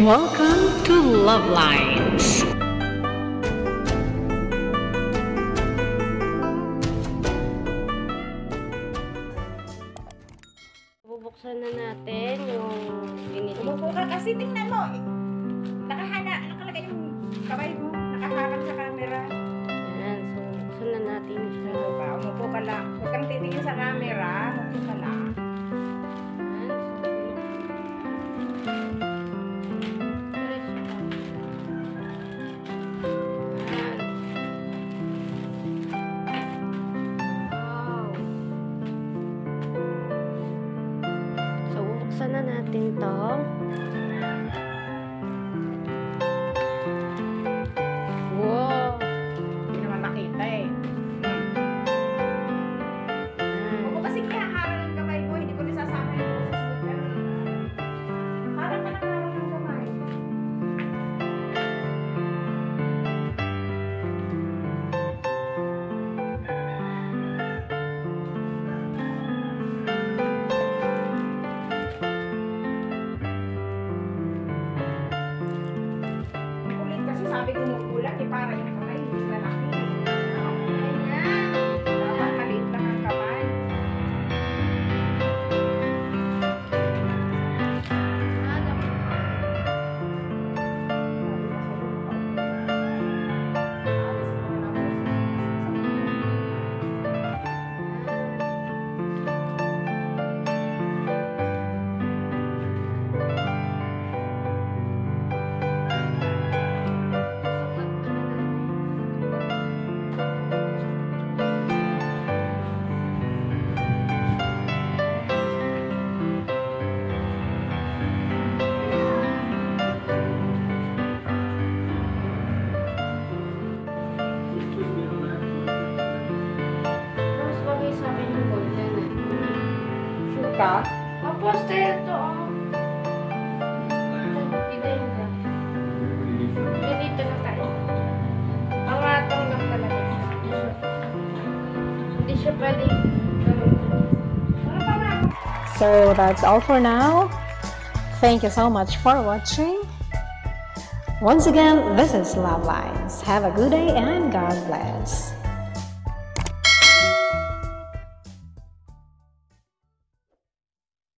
Welcome to Love Lines. Bubuksan na natin yung binili. Bubuksan kasi tingnan mo. Nakalagay yung kamay mo. Nakaharap sa camera. Ayan, so buksan na natin siya. Umupo ka lang. Huwag kang titingin sa camera. Umupo ka lang. Buksan na natin to. Wow! Hindi naman makita eh. Ako kasi kaya harap ng kamay mo. Hindi ko nasasama yung boses mo. Harap ka ng harap ng kamay. Sabi ko mugulat, para yung kamay, hindi lalaki. Dapat maliit lang ang kamay. Ka? Tapos ito, ganito na tayo. Angatang lang talaga. Hindi siya pwedeng So that's all for now. Thank you so much for watching. Once again, this is Love Lines. Have a good day and God bless.